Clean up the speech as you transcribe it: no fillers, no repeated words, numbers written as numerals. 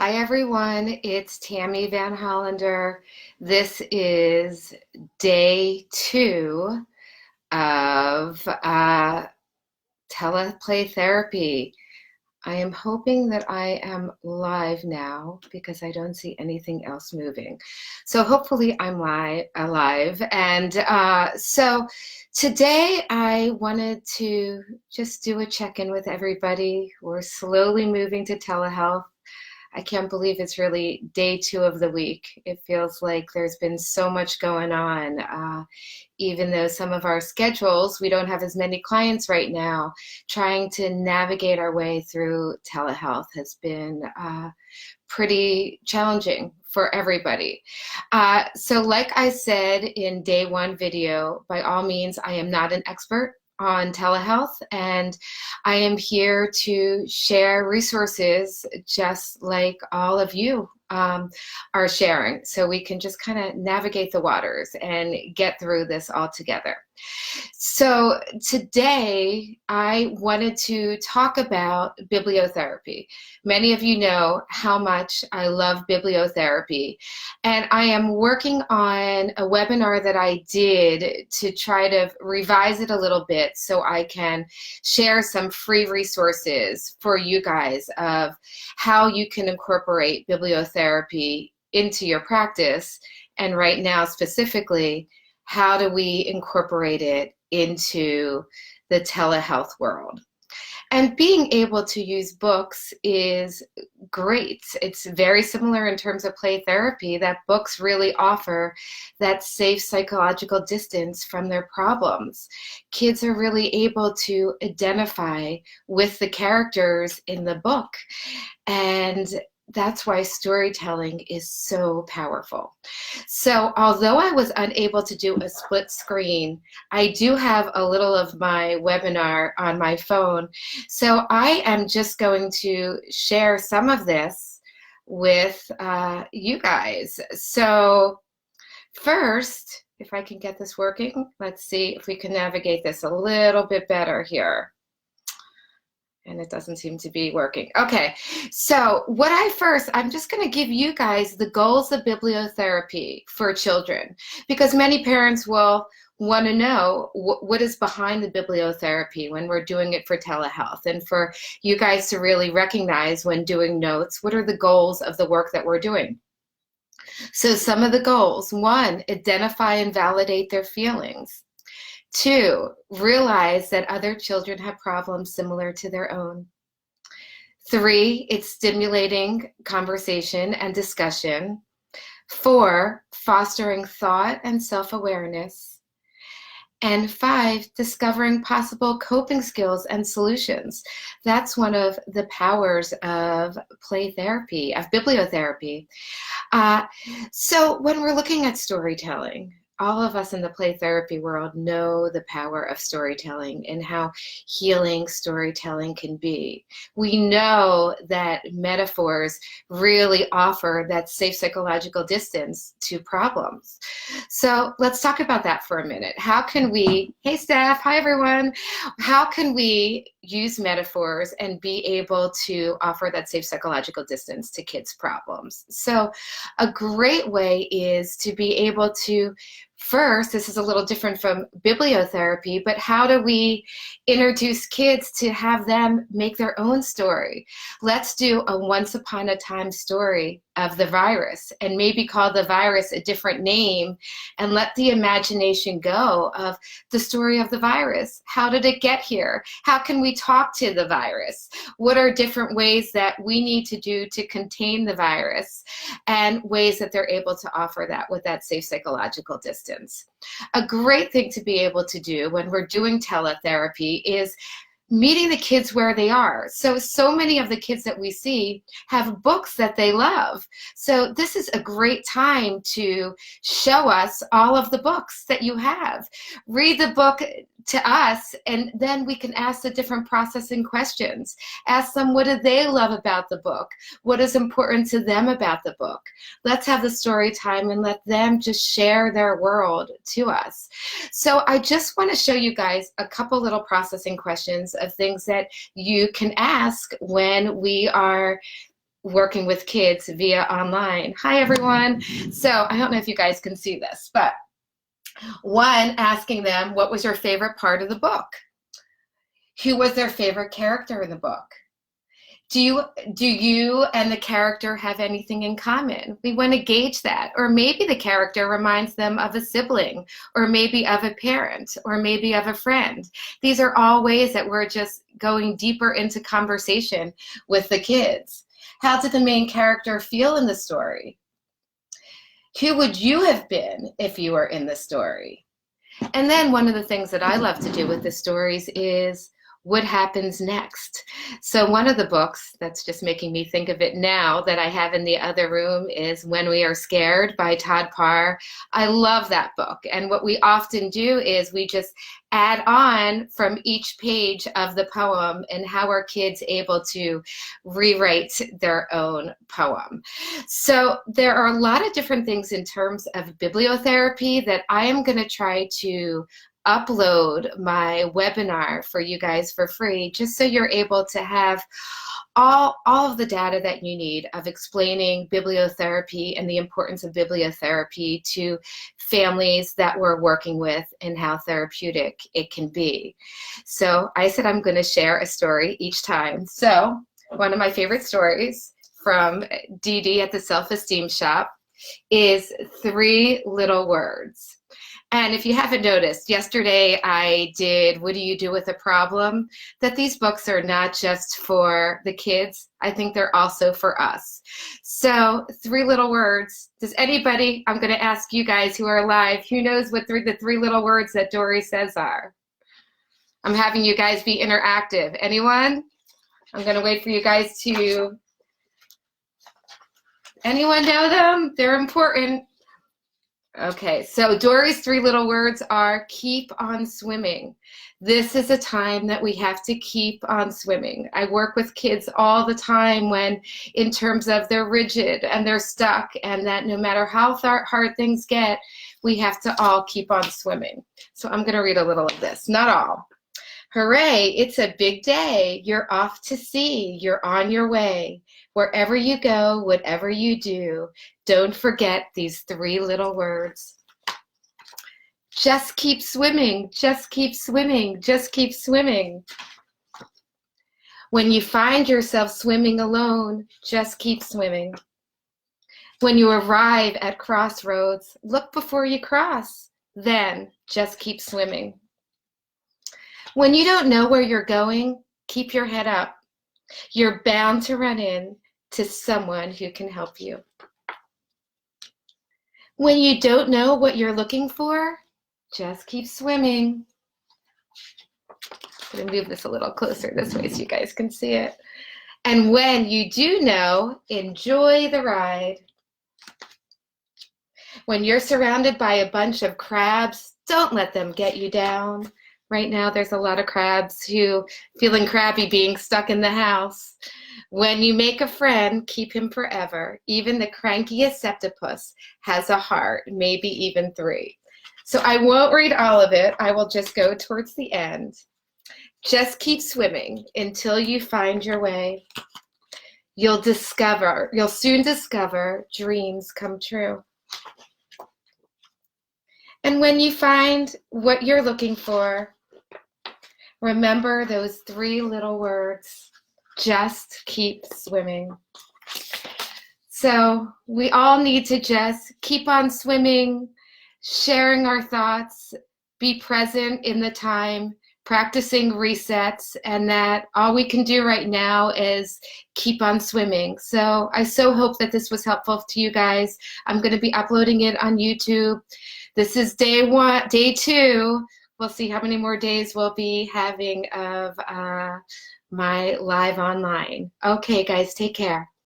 Hi everyone, it's Tammy Van Hollander. This is day 2 of Tele-Play therapy. I am hoping that I am live now because I don't see anything else moving. So hopefully I'm alive. And so today I wanted to just do a check-in with everybody. We're slowly moving to telehealth. I can't believe it's really day 2 of the week. It feels like there's been so much going on. Even though some of our schedules, we don't have as many clients right now, trying to navigate our way through telehealth has been pretty challenging for everybody. So like I said in day 1 video, by all means, I am not an expert on telehealth, and I am here to share resources just like all of you are sharing, so we can just kind of navigate the waters and get through this all together. So today I wanted to talk about bibliotherapy. Many of you know how much I love bibliotherapy, and I am working on a webinar that I did to try to revise it a little bit so I can share some free resources for you guys of how you can incorporate bibliotherapy into your practice. And right now specifically, how do we incorporate it into the telehealth world? And being able to use books is great. It's very similar in terms of play therapy, that books really offer that safe psychological distance from their problems. Kids are really able to identify with the characters in the book. And that's why storytelling is so powerful. So although I was unable to do a split screen, I do have a little of my webinar on my phone. So I am just going to share some of this with you guys. So first, if I can get this working, let's see if we can navigate this a little bit better here. And it doesn't seem to be working. Okay, so I'm just going to give you guys the goals of bibliotherapy for children, because many parents will want to know what is behind the bibliotherapy when we're doing it for telehealth, and for you guys to really recognize when doing notes, what are the goals of the work that we're doing. So some of the goals: 1, identify and validate their feelings. 2, realize that other children have problems similar to their own. 3, it's stimulating conversation and discussion. 4, fostering thought and self-awareness. And 5, discovering possible coping skills and solutions. That's one of the powers of play therapy, of bibliotherapy. So when we're looking at storytelling, all of us in the play therapy world know the power of storytelling and how healing storytelling can be. We know that metaphors really offer that safe psychological distance to problems. So let's talk about that for a minute. How can we, hey Steph, hi everyone. How can we use metaphors and be able to offer that safe psychological distance to kids' problems? So a great way is to be able to, first, this is a little different from bibliotherapy, but how do we introduce kids to have them make their own story? Let's do a once upon a time story of the virus, and maybe call the virus a different name, and let the imagination go of the story of the virus. How did it get here? How can we talk to the virus? What are different ways that we need to do to contain the virus, and ways that they're able to offer that with that safe psychological distance? A great thing to be able to do when we're doing teletherapy is meeting the kids where they are. So many of the kids that we see have books that they love. So this is a great time to show us all of the books that you have. Read the book to us, and then we can ask the different processing questions. Ask them, what do they love about the book? What is important to them about the book? Let's have the story time and let them just share their world to us. So I just want to show you guys a couple little processing questions of things that you can ask when we are working with kids via online. Hi, everyone. So I don't know if you guys can see this, but one, asking them, what was your favorite part of the book? Who was their favorite character in the book? Do you and the character have anything in common? We want to gauge that. Or maybe the character reminds them of a sibling, or maybe of a parent, or maybe of a friend. These are all ways that we're just going deeper into conversation with the kids. How did the main character feel in the story? Who would you have been if you were in the story? And then one of the things that I love to do with the stories is what happens next. So one of the books that's just making me think of it now that I have in the other room is When We Are Scared by Todd Parr. I love that book. And what we often do is we just add on from each page of the poem, and how are kids able to rewrite their own poem. So there are a lot of different things in terms of bibliotherapy that I am going to try to upload my webinar for you guys for free, just so you're able to have all of the data that you need of explaining bibliotherapy and the importance of bibliotherapy to families that we're working with and how therapeutic it can be. So I said I'm going to share a story each time. So one of my favorite stories from Dee Dee at the Self-Esteem Shop is Three Little Words. And if you haven't noticed, yesterday I did What Do You Do with a Problem? That these books are not just for the kids. I think they're also for us. So Three Little Words. Does anybody, I'm going to ask you guys who are live, who knows what the three little words that Dory says are? I'm having you guys be interactive. Anyone? I'm going to wait for you guys to, anyone know them? They're important. Okay, so Dory's three little words are keep on swimming. This is a time that we have to keep on swimming. I work with kids all the time when, in terms of they're rigid and they're stuck, and that no matter how hard things get, we have to all keep on swimming. So I'm going to read a little of this, not all. Hooray, it's a big day. You're off to sea. You're on your way. Wherever you go, whatever you do, don't forget these three little words. Just keep swimming. Just keep swimming. Just keep swimming. When you find yourself swimming alone, just keep swimming. When you arrive at crossroads, look before you cross. Then just keep swimming. When you don't know where you're going, keep your head up. You're bound to run into someone who can help you. When you don't know what you're looking for, just keep swimming. I'm going to move this a little closer this way so you guys can see it. And when you do know, enjoy the ride. When you're surrounded by a bunch of crabs, don't let them get you down. Right now, there's a lot of crabs who feeling crabby being stuck in the house. When you make a friend, keep him forever. Even the crankiest septopus has a heart, maybe even three. So I won't read all of it. I will just go towards the end. Just keep swimming until you find your way. You'll soon discover dreams come true. And when you find what you're looking for, remember those three little words, just keep swimming. So we all need to just keep on swimming, sharing our thoughts, be present in the time, practicing resets, and that all we can do right now is keep on swimming. So I so hope that this was helpful to you guys. I'm going to be uploading it on YouTube. This is day 2. We'll see how many more days we'll be having of my live online. Okay, guys, take care.